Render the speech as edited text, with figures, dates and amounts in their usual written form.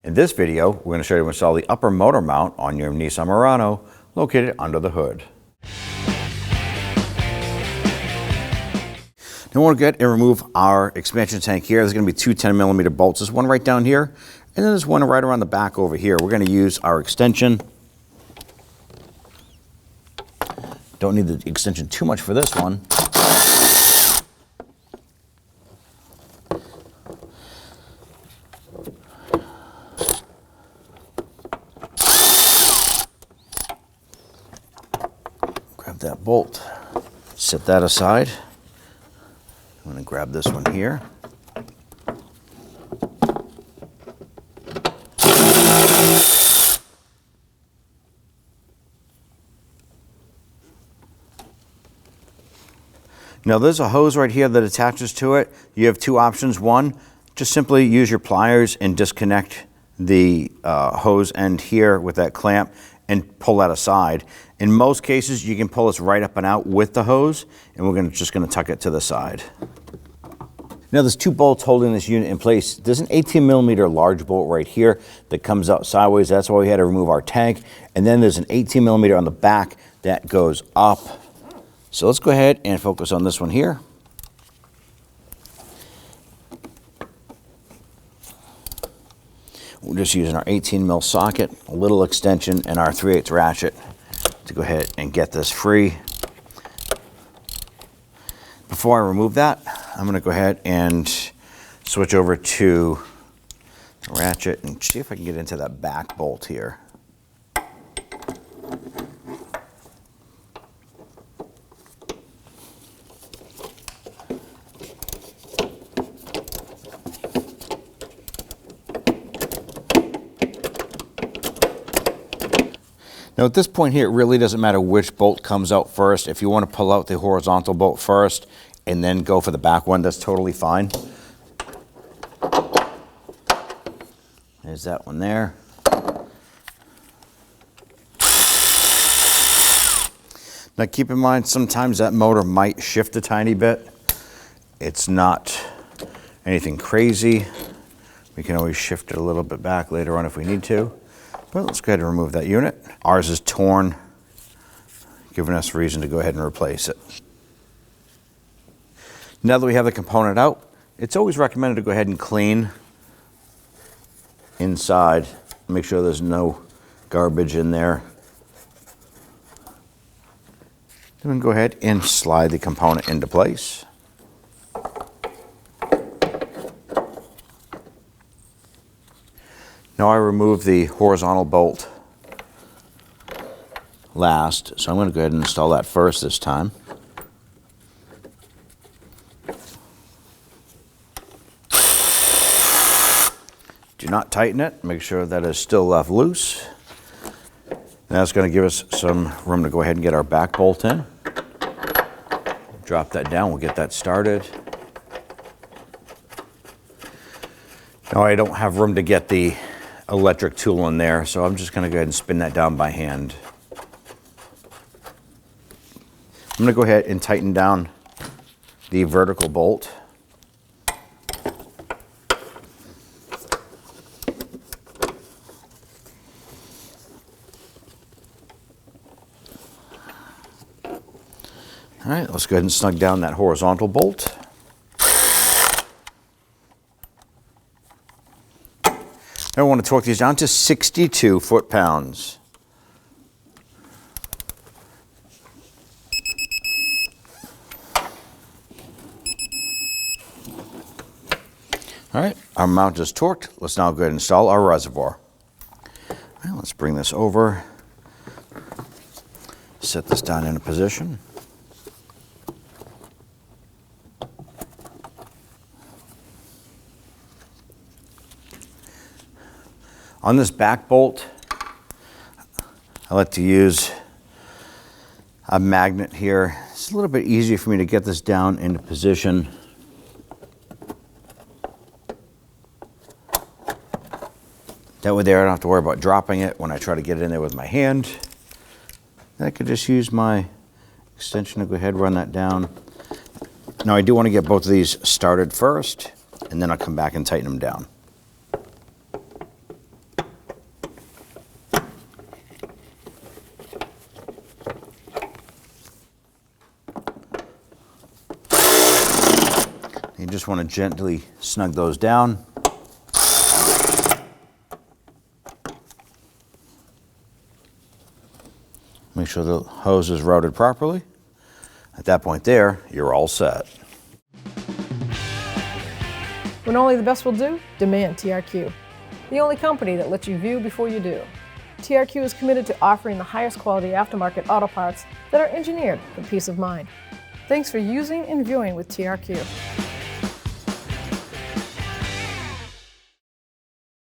In this video, we're going to show you how to install the upper motor mount on your Nissan Murano located under the hood. Now we're going to get and remove our expansion tank here. There's going to be two 10mm bolts. There's one right down here, and then there's one right around the back over here. We're going to use our extension. Don't need the extension too much for this one. Grab that bolt, set that aside. I'm going to grab this one here. Now there's a hose right here that attaches to it. You have two options. One, just simply use your pliers and disconnect the hose end here with that clamp and pull that aside. In most cases, you can pull this right up and out with the hose, and we're just going to tuck it to the side. Now there's two bolts holding this unit in place. There's an 18mm large bolt right here that comes out sideways. That's why we had to remove our tank. And then there's an 18mm on the back that goes up. So let's go ahead and focus on this one here. We're just using our 18mm socket, a little extension, and our 3/8 ratchet to go ahead and get this free. Before I remove that, I'm going to go ahead and switch over to the ratchet and see if I can get into that back bolt here. Now at this point here, it really doesn't matter which bolt comes out first. If you want to pull out the horizontal bolt first and then go for the back one, that's totally fine. There's that one there. Now keep in mind, sometimes that motor might shift a tiny bit. It's not anything crazy. We can always shift it a little bit back later on if we need to. But let's go ahead and remove that unit. Ours is torn, giving us reason to go ahead and replace it. Now that we have the component out, it's always recommended to go ahead and clean inside. Make sure there's no garbage in there. Then we can go ahead and slide the component into place. Now I removed the horizontal bolt last, so I'm going to go ahead and install that first this time. Do not tighten it. Make sure that it's still left loose. That's going to give us some room to go ahead and get our back bolt in. Drop that down. We'll get that started. Now I don't have room to get the electric tool in there, so I'm just going to go ahead and spin that down by hand. I'm going to go ahead and tighten down the vertical bolt. All right, let's go ahead and snug down that horizontal bolt. Now I want to torque these down to 62 foot-pounds. All right, our mount is torqued. Let's now go ahead and install our reservoir. All right, let's bring this over. Set this down in a position. On this back bolt, I like to use a magnet here. It's a little bit easier for me to get this down into position. That way there I don't have to worry about dropping it when I try to get it in there with my hand. Then I could just use my extension to go ahead and run that down. Now I do want to get both of these started first, and then I'll come back and tighten them down. You just want to gently snug those down. Make sure the hose is routed properly. At that point there, you're all set. When only the best will do, demand TRQ. The only company that lets you view before you do. TRQ is committed to offering the highest quality aftermarket auto parts that are engineered for peace of mind. Thanks for using and viewing with TRQ.